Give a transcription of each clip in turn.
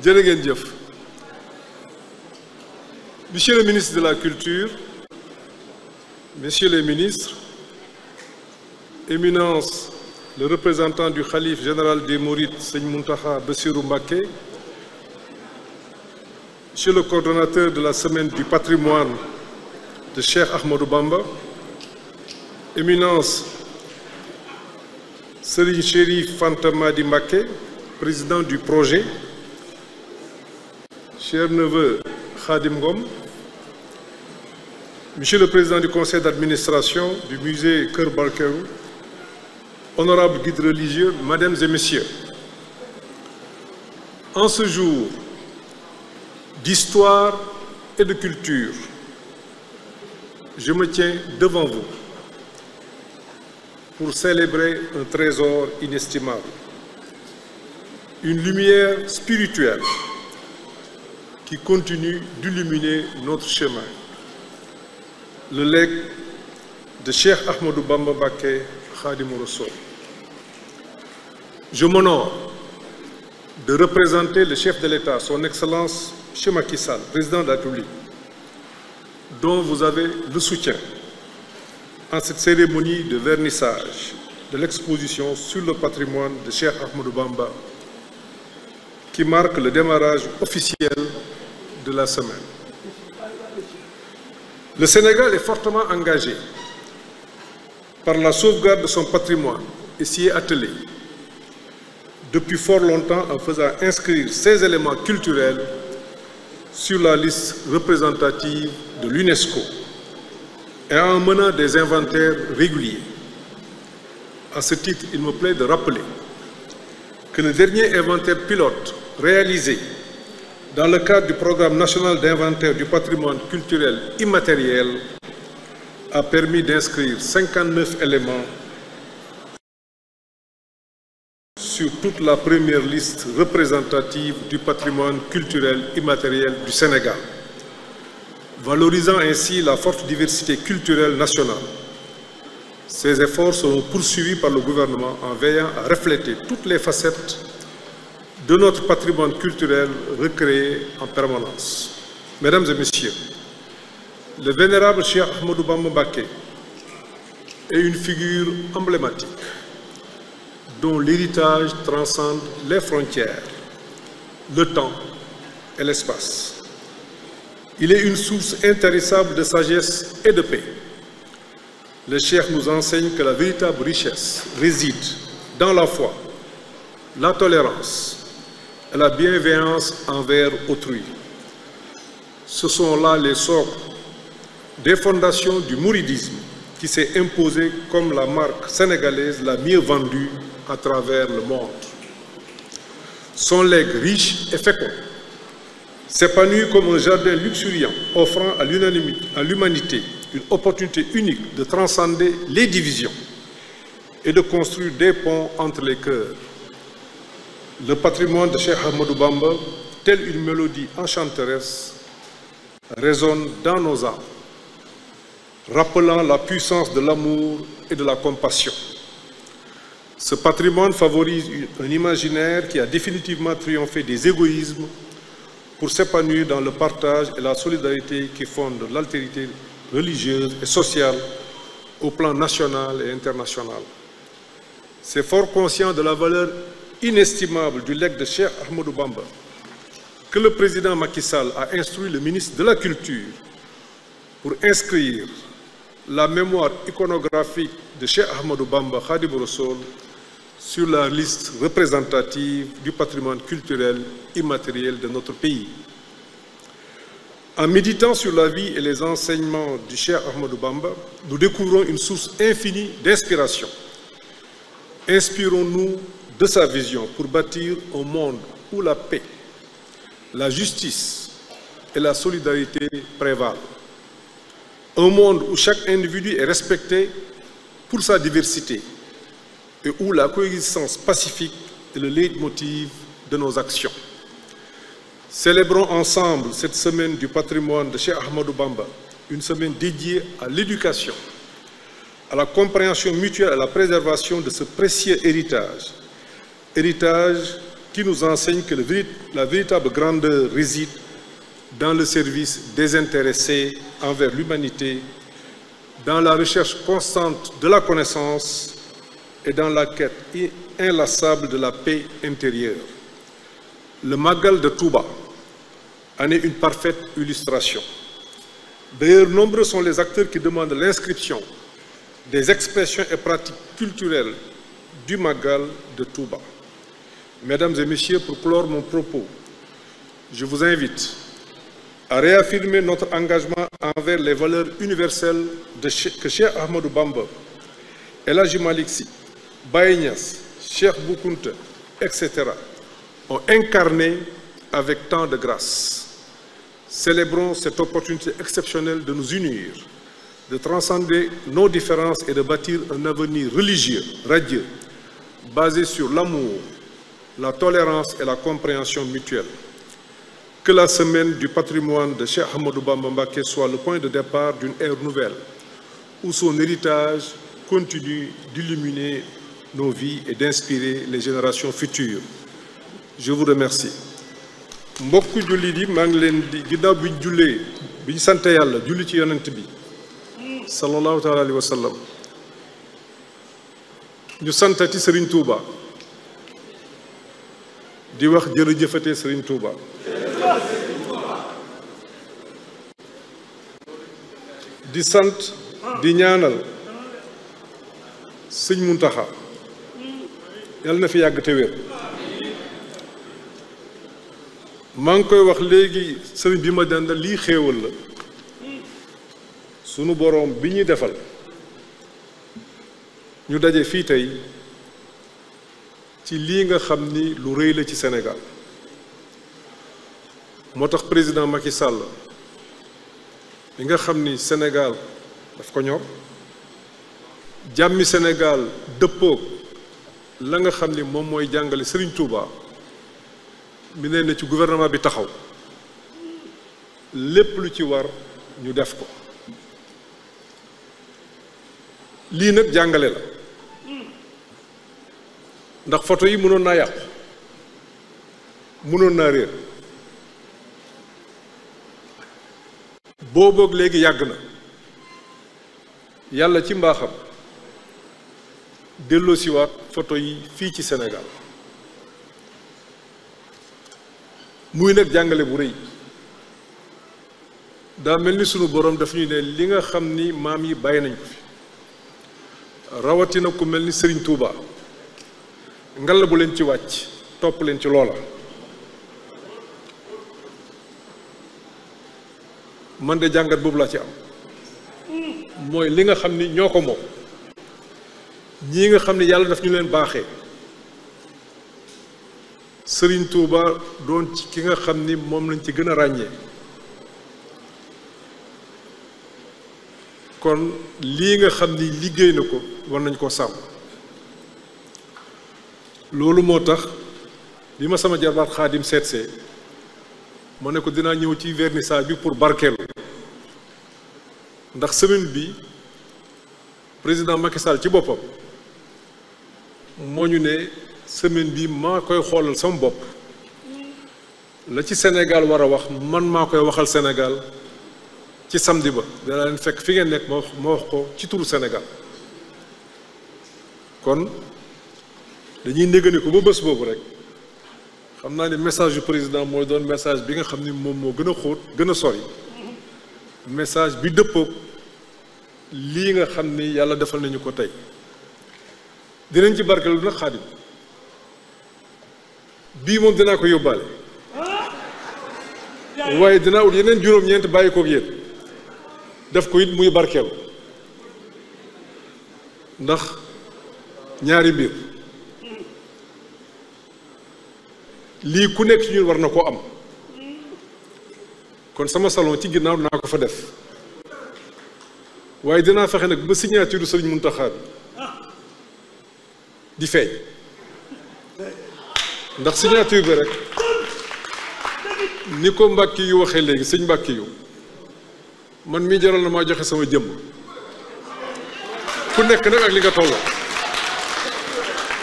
jërë ngeen jëf. Monsieur le ministre de la Culture, Messieurs les ministres, Éminence, le représentant du Khalife général des Mourides, Seigne Mountakha Bassirou Mbacké, Monsieur le coordonnateur de la Semaine du patrimoine de Cheikh Ahmadou Bamba, Éminence, Serigne Chérif Fanta Madi Mbacké, président du projet, cher neveu Khadim Ngom, Monsieur le président du conseil d'administration du musée Keur Barkédou, honorables guides religieux, mesdames et messieurs, en ce jour d'histoire et de culture, je me tiens devant vous pour célébrer un trésor inestimable, une lumière spirituelle qui continue d'illuminer notre chemin, le legs de Cheikh Ahmadou Bamba Mbacké Khadimou Rassoul. Je m'honore de représenter le chef de l'État, son Excellence M. Macky Sall, président de la République, dont vous avez le soutien en cette cérémonie de vernissage de l'exposition sur le patrimoine de Cheikh Ahmadou Bamba, qui marque le démarrage officiel de la semaine. Le Sénégal est fortement engagé par la sauvegarde de son patrimoine et s'y est attelé depuis fort longtemps en faisant inscrire ces éléments culturels sur la liste représentative de l'UNESCO et en menant des inventaires réguliers. À ce titre, il me plaît de rappeler que le dernier inventaire pilote réalisé dans le cadre du programme national d'inventaire du patrimoine culturel immatériel a permis d'inscrire 59 éléments sur toute la première liste représentative du patrimoine culturel immatériel du Sénégal, valorisant ainsi la forte diversité culturelle nationale. Ces efforts seront poursuivis par le gouvernement en veillant à refléter toutes les facettes de notre patrimoine culturel recréé en permanence. Mesdames et messieurs, le vénérable Cheikh Ahmadou Bamba Mbacké est une figure emblématique dont l'héritage transcende les frontières, le temps et l'espace. Il est une source intarissable de sagesse et de paix. Le Cheikh nous enseigne que la véritable richesse réside dans la foi, la tolérance et la bienveillance envers autrui. Ce sont là les socles des fondations du mouridisme qui s'est imposé comme la marque sénégalaise la mieux vendue à travers le monde. Son legs riche et fécond s'épanouit comme un jardin luxuriant offrant à l'humanité une opportunité unique de transcender les divisions et de construire des ponts entre les cœurs. Le patrimoine de Cheikh Ahmadou Bamba, telle une mélodie enchanteresse, résonne dans nos âmes, rappelant la puissance de l'amour et de la compassion. Ce patrimoine favorise un imaginaire qui a définitivement triomphé des égoïsmes pour s'épanouir dans le partage et la solidarité qui fondent l'altérité religieuse et sociale au plan national et international. C'est fort conscient de la valeur inestimable du legs de Cheikh Ahmadou Bamba que le président Macky Sall a instruit le ministre de la Culture pour inscrire la mémoire iconographique de Cheikh Ahmadou Bamba Khadimou Rassoul sur la liste représentative du patrimoine culturel immatériel de notre pays. En méditant sur la vie et les enseignements du Cheikh Ahmadou Bamba, nous découvrons une source infinie d'inspiration. Inspirons-nous de sa vision pour bâtir un monde où la paix, la justice et la solidarité prévalent. Un monde où chaque individu est respecté pour sa diversité et où la coexistence pacifique est le leitmotiv de nos actions. Célébrons ensemble cette semaine du patrimoine de Cheikh Ahmadou Bamba, une semaine dédiée à l'éducation, à la compréhension mutuelle et à la préservation de ce précieux héritage qui nous enseigne que la véritable grandeur réside dans le service désintéressé envers l'humanité, dans la recherche constante de la connaissance et dans la quête inlassable de la paix intérieure. Le Magal de Touba en est une parfaite illustration. D'ailleurs, nombreux sont les acteurs qui demandent l'inscription des expressions et pratiques culturelles du Magal de Touba. Mesdames et messieurs, pour clore mon propos, je vous invite à réaffirmer notre engagement envers les valeurs universelles que Cheikh Ahmadou Bamba, El Hadji Malick Sy, Baye Niass, Cheikh Bou Kounta, etc. ont incarné avec tant de grâce. Célébrons cette opportunité exceptionnelle de nous unir, de transcender nos différences et de bâtir un avenir religieux, radieux, basé sur l'amour, la tolérance et la compréhension mutuelle. Que la semaine du patrimoine de Cheikh Ahmadou Bamba Mbacké soit le point de départ d'une ère nouvelle, où son héritage continue d'illuminer nos vies et d'inspirer les générations futures. Je vous remercie. mbokku jullit yi maa ngi leen di ginnaaw bi ñu jullee bi ñu sante yàlla julli ci yonent bi sallallahu taala alayhi wa sallam ñu santati Serigne Touba di wax jërëjëfate Serigne Touba di sant di ñaanal Sëñ Muntaxa yàlla na fi yàgg te wér maa ngi koy wax léegi sëriñ bi ma dend lii xéewal la sunu boroom bi ñuy defal ñu daje fii tey ci lii nga xam ni lu rëy la ci Sénégal moo tax président Macky Sall li nga xam ni Sénégal daf ko ñor jàmmi Sénégal dëppoog la nga xam ni moom mooy jàngale Serigne Touba mi ne na ci gouvernement bi taxaw lépp lu ci war ñu def ko lii nag jàngale la ndax photo yi mënoon naa yàqu mënoon naa réer booboog léegi yàgg na yàlla ci mbaaxam delloosiwaat photo yi fii ci Sénégal muy nag jàngale bu rëy daa mel ni sunu boroom daf ñu ne li nga xam ni maam yi bàyyi nañ ko fi rawatina ku mel ni Serigne Touba ngalla bu leen ci wàcc topp leen ci loola man de jàngat boobu laa ci am mooy li nga xam ni ñoo ko moom ñii nga xam ni yàlla daf ñu leen baaxee Serigne Touba doon ci ki nga xam ni moom lañ ci gën a ràññee kon lii nga xam ni liggéey na ko war nañ koo sàmm loolu moo tax bi ma sama jarbaat Xaadim seetsee ma ne ko dinaa ñëw ci vernissage bi pour barkeelu ndax semaine bi président Macky Sall ci boppam moo ñu ne semaine bi maa koy xoolal sama bopp la ci Sénégal war a wax man maa koy waxal Sénégal ci samedi ba danaa leen fekk fi ngeen nekk ma wax ko ci turu Sénégal kon dañuy néegani ko ba bés boobu rek xam naa ni message du président mooy doon message bi nga xam ni moom moo gën a xóot gën a sori message bi dëppoog lii nga xam ni yàlla defal nañu ko tey dinañ ci barkeelu nag Xaadim bii moom dinaa ko yóbbaale waaye dinaa ut yeneen juróom-ñeent bàyyi koog yéen def ko it muy barkeelu ndax ñaari mbir lii ku nekk ci ñun war na koo am kon sama salon ci ginnaaw dinaa ko fa def waaye dinaa fexe nag ba signature du Sëriñ Muntaxa bi di feeñ ndax signature bi rek ni ko Mbàkke yu waxee léegi sëñ Mbàkke yu man mii jaral na maa joxe sama jëmm ku nekk nag ak li nga tolloo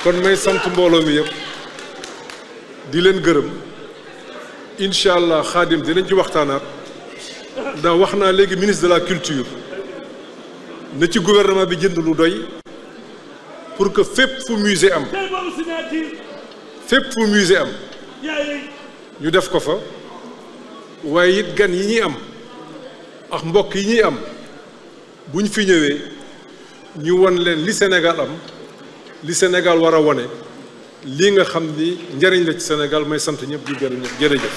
kon may sant mbooloo mi yëpp di leen gërëm incha allah Xaadim dinañ ci waxtaanaat ndax wax naa léegi ministre de la culture na ci gouvernement bi jënd lu doy pour que fépp fu musée am ñu def ko fa waaye it gan yi ñuy am ak mbokk yi ñuy am buñ fi ñëwee ñu won leen li Sénégal am li Sénégal war a wone lii nga xam ni njëriñ la ci Sénégal may sant ñëpp di gërëm ñëpp jërëjëf